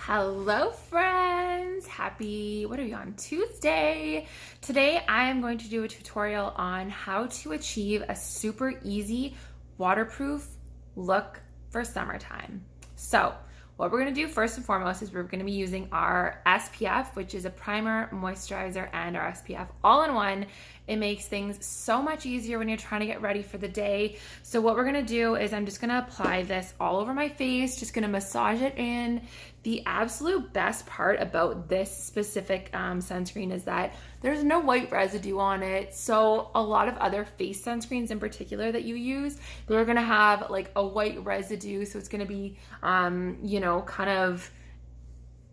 Hello friends, what are we on, Tuesday? Today I am going to do a tutorial on how to achieve a super easy waterproof look for summertime. So what we're gonna do first and foremost is we're gonna be using our SPF, which is a primer, moisturizer, and our SPF all in one. It makes things so much easier when you're trying to get ready for the day. So what we're gonna do is I'm just gonna apply this all over my face, just gonna massage it in. The absolute best part about this specific sunscreen is that there's no white residue on it. So a lot of other face sunscreens in particular that you use, they're gonna have like a white residue. So it's gonna be, kind of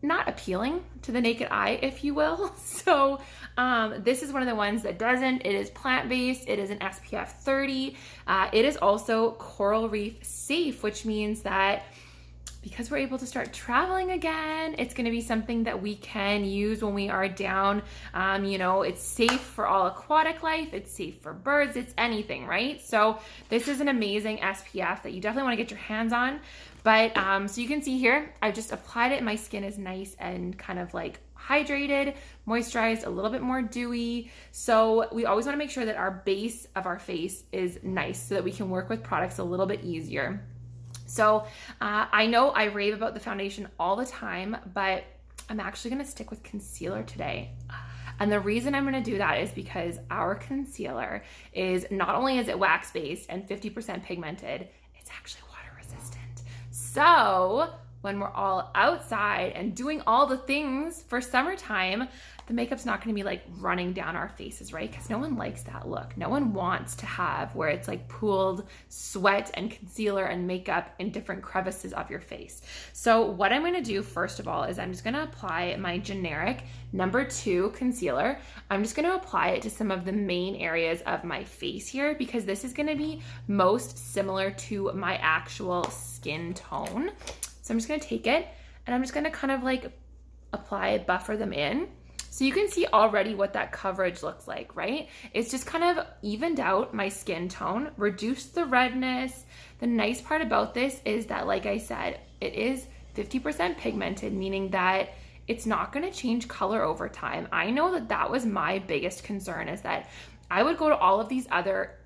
not appealing to the naked eye, if you will. So this is one of the ones that doesn't. It is plant-based. It is an SPF 30. It is also coral reef safe, which means that because we're able to start traveling again, it's gonna be something that we can use when we are down. It's safe for all aquatic life, it's safe for birds, it's anything, right? So this is an amazing SPF that you definitely wanna get your hands on. But so you can see here, I just applied it. My skin is nice and kind of like hydrated, moisturized, a little bit more dewy. So we always wanna make sure that our base of our face is nice so that we can work with products a little bit easier. So I know I rave about the foundation all the time, but I'm actually gonna stick with concealer today. And the reason I'm gonna do that is because our concealer is, not only is it wax-based and 50% pigmented, it's actually water resistant. So when we're all outside and doing all the things for summertime, the makeup's not gonna be like running down our faces, right? Because no one likes that look. No one wants to have where it's like pooled sweat and concealer and makeup in different crevices of your face. So what I'm gonna do first of all is I'm just gonna apply my generic number 2 concealer. I'm just gonna apply it to some of the main areas of my face here because this is gonna be most similar to my actual skin tone. So I'm just gonna take it and I'm just gonna kind of like buffer them in. So you can see already what that coverage looks like, right? It's just kind of evened out my skin tone, reduced the redness. The nice part about this is that, like I said, it is 50% pigmented, meaning that it's not gonna change color over time. I know that that was my biggest concern, is that I would go to all of these other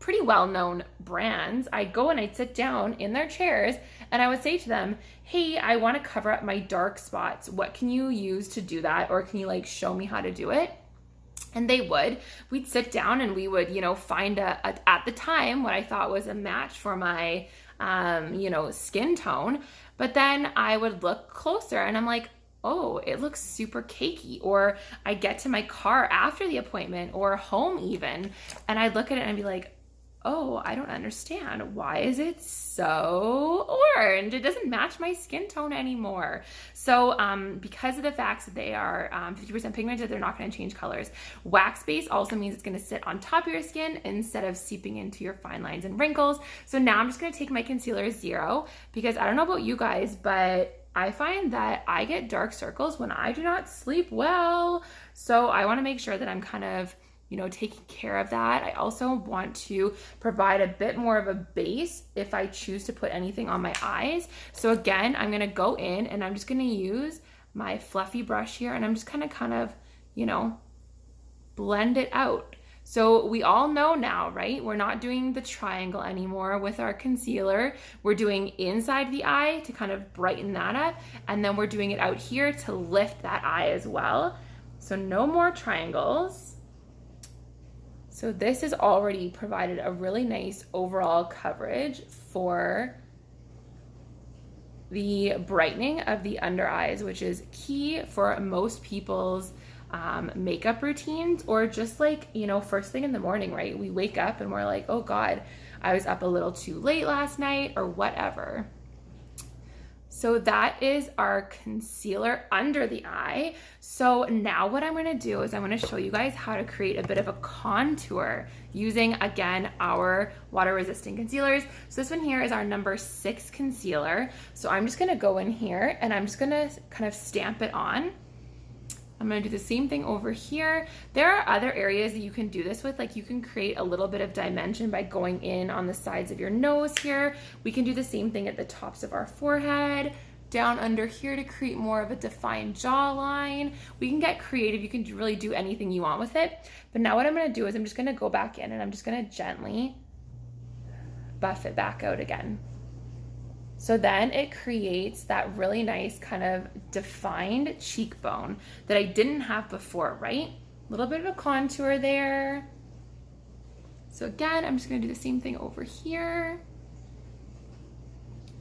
pretty well-known brands. I'd go and I'd sit down in their chairs and I would say to them, hey, I want to cover up my dark spots. What can you use to do that? Or can you like show me how to do it? And they would. We'd sit down and we would, find at the time what I thought was a match for my, skin tone. But then I would look closer and I'm like, oh, it looks super cakey. Or I get to my car after the appointment or home even, and I'd look at it and I'd be like, oh, I don't understand. Why is it so orange? It doesn't match my skin tone anymore. So because of the fact that they are 50% pigmented, they're not gonna change colors. Wax-based also means it's gonna sit on top of your skin instead of seeping into your fine lines and wrinkles. So now I'm just gonna take my concealer 0 because I don't know about you guys, but I find that I get dark circles when I do not sleep well. So I wanna make sure that I'm kind of taking care of that. I also want to provide a bit more of a base if I choose to put anything on my eyes. So again, I'm gonna go in and I'm just gonna use my fluffy brush here and I'm just kind of, blend it out. So we all know now, right? We're not doing the triangle anymore with our concealer. We're doing inside the eye to kind of brighten that up. And then we're doing it out here to lift that eye as well. So no more triangles. So this has already provided a really nice overall coverage for the brightening of the under eyes, which is key for most people's makeup routines, or just like, first thing in the morning, right? We wake up and we're like, oh God, I was up a little too late last night or whatever. So that is our concealer under the eye. So now what I'm gonna do is I'm gonna show you guys how to create a bit of a contour using, again, our water resistant concealers. So this one here is our number 6 concealer. So I'm just gonna go in here and I'm just gonna kind of stamp it on. I'm gonna do the same thing over here. There are other areas that you can do this with, like you can create a little bit of dimension by going in on the sides of your nose here. We can do the same thing at the tops of our forehead, down under here to create more of a defined jawline. We can get creative. You can really do anything you want with it. But now what I'm gonna do is I'm just gonna go back in and I'm just gonna gently buff it back out again. So then it creates that really nice kind of defined cheekbone that I didn't have before, right? A little bit of a contour there. So again, I'm just gonna do the same thing over here.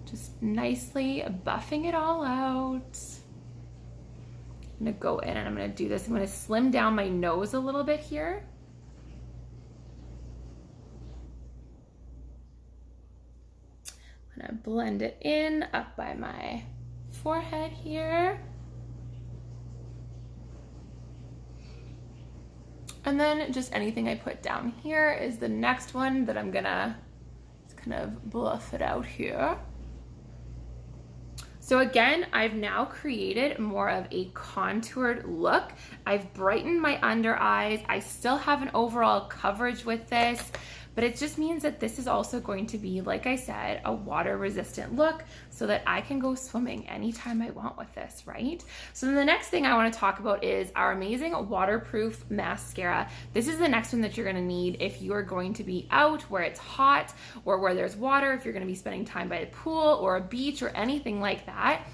Just nicely buffing it all out. I'm gonna go in and I'm gonna do this. I'm gonna slim down my nose a little bit here. I'm gonna blend it in up by my forehead here. And then just anything I put down here is the next one that I'm gonna just kind of bluff it out here. So again, I've now created more of a contoured look. I've brightened my under eyes. I still have an overall coverage with this, but it just means that this is also going to be, like I said, a water resistant look so that I can go swimming anytime I want with this, right? So then the next thing I want to talk about is our amazing waterproof mascara. This is the next one that you're going to need if you are going to be out where it's hot or where there's water, if you're going to be spending time by the pool or a beach or anything like that.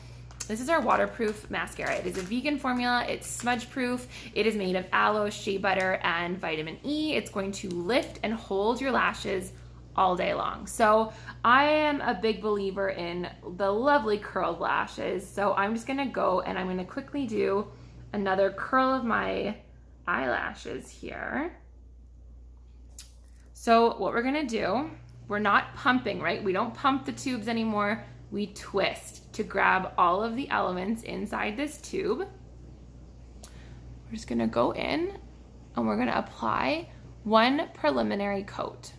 This is our waterproof mascara. It is a vegan formula. It's smudge proof. It is made of aloe, shea butter, and vitamin E. It's going to lift and hold your lashes all day long. So I am a big believer in the lovely curled lashes. So I'm just gonna go and I'm gonna quickly do another curl of my eyelashes here. So what we're gonna do, we're not pumping, right? We don't pump the tubes anymore. We twist to grab all of the elements inside this tube. We're just gonna go in and we're gonna apply one preliminary coat.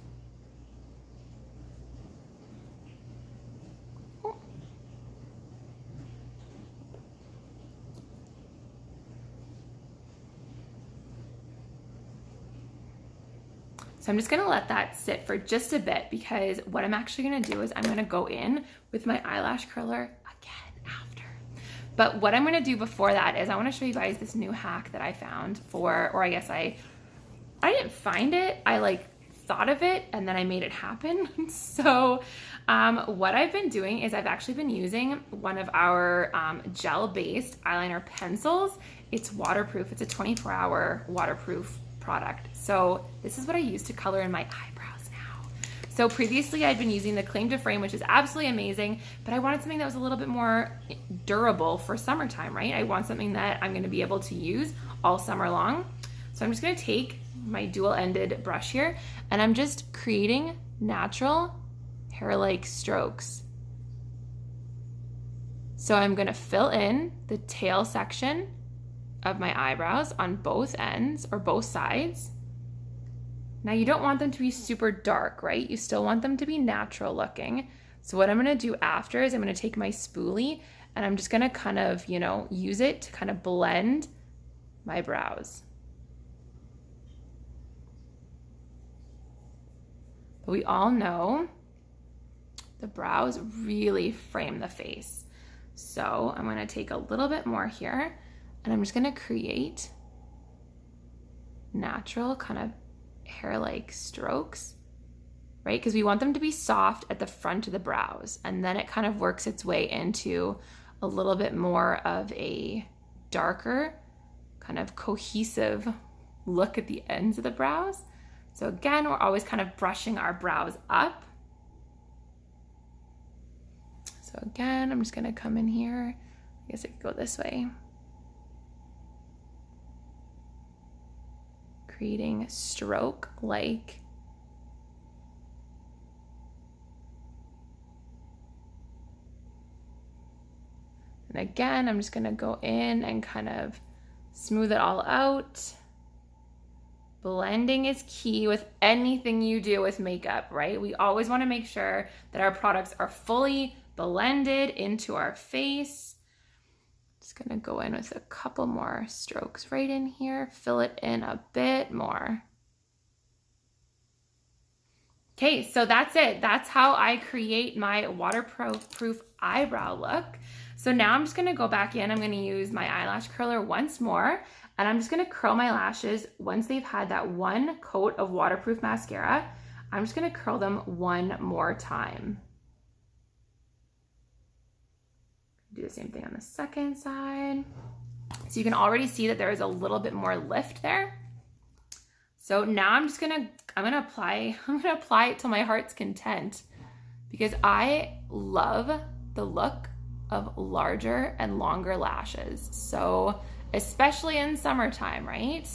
So I'm just gonna let that sit for just a bit because what I'm actually gonna do is I'm gonna go in with my eyelash curler again after. But what I'm gonna do before that is I wanna show you guys this new hack that I found for, or I guess I didn't find it, I like thought of it and then I made it happen. So what I've been doing is I've actually been using one of our gel-based eyeliner pencils. It's waterproof, it's a 24-hour waterproof product. So this is what I use to color in my eyebrows now. So previously I'd been using the Claim to Frame, which is absolutely amazing, but I wanted something that was a little bit more durable for summertime, right? I want something that I'm gonna be able to use all summer long. So I'm just gonna take my dual-ended brush here and I'm just creating natural hair-like strokes. So I'm gonna fill in the tail section of my eyebrows on both ends or both sides. Now you don't want them to be super dark, right? You still want them to be natural looking. So what I'm gonna do after is I'm gonna take my spoolie and I'm just gonna kind of, you know, use it to kind of blend my brows. But we all know the brows really frame the face. So I'm gonna take a little bit more here and I'm just gonna create natural kind of hair-like strokes, right? Because we want them to be soft at the front of the brows and then it kind of works its way into a little bit more of a darker, kind of cohesive look at the ends of the brows. So again, we're always kind of brushing our brows up. So again, I'm just gonna come in here. I guess I could go this way. Creating stroke-like and again, I'm just gonna go in and kind of smooth it all out. Blending is key with anything you do with makeup, right? We always wanna make sure that our products are fully blended into our face. Just gonna go in with a couple more strokes right in here, fill it in a bit more. Okay, so that's it. That's how I create my waterproof eyebrow look. So now I'm just gonna go back in. I'm gonna use my eyelash curler once more, and I'm just gonna curl my lashes once they've had that one coat of waterproof mascara. I'm just gonna curl them one more time. Do the same thing on the second side. So you can already see that there is a little bit more lift there. So now I'm gonna apply it till my heart's content, because I love the look of larger and longer lashes. So especially in summertime, right?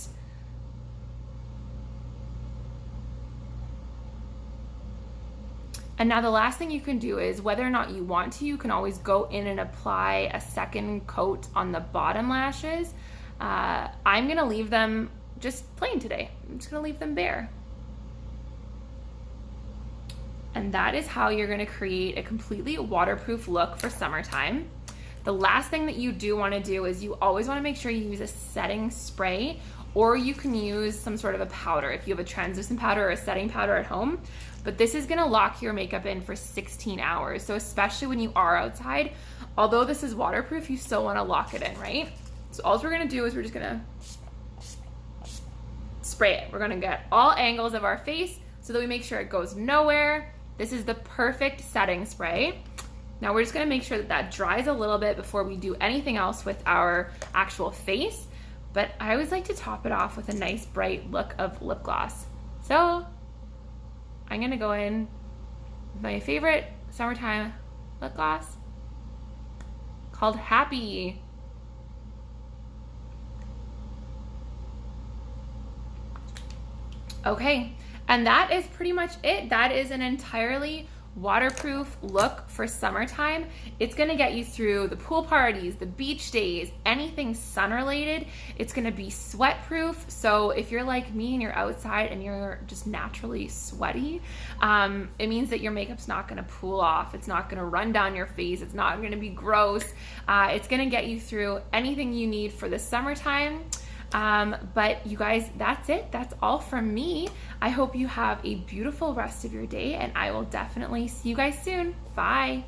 And now the last thing you can do is, whether or not you want to, you can always go in and apply a second coat on the bottom lashes. I'm gonna leave them just plain today. I'm just gonna leave them bare. And that is how you're gonna create a completely waterproof look for summertime. The last thing that you do wanna do is you always wanna make sure you use a setting spray, or you can use some sort of a powder if you have a translucent powder or a setting powder at home. But this is gonna lock your makeup in for 16 hours. So especially when you are outside, although this is waterproof, you still wanna lock it in, right? So all we're gonna do is we're just gonna spray it. We're gonna get all angles of our face so that we make sure it goes nowhere. This is the perfect setting spray. Now we're just gonna make sure that that dries a little bit before we do anything else with our actual face. But I always like to top it off with a nice bright look of lip gloss. So I'm gonna go in with my favorite summertime lip gloss called Happy. Okay, and that is pretty much it. That is an entirely waterproof look for summertime. It's gonna get you through the pool parties, the beach days, anything sun related. It's gonna be sweat proof. So if you're like me and you're outside and you're just naturally sweaty, it means that your makeup's not gonna pool off. It's not gonna run down your face. It's not gonna be gross. It's gonna get you through anything you need for the summertime. But you guys, that's it. That's all from me. I hope you have a beautiful rest of your day, and I will definitely see you guys soon. Bye.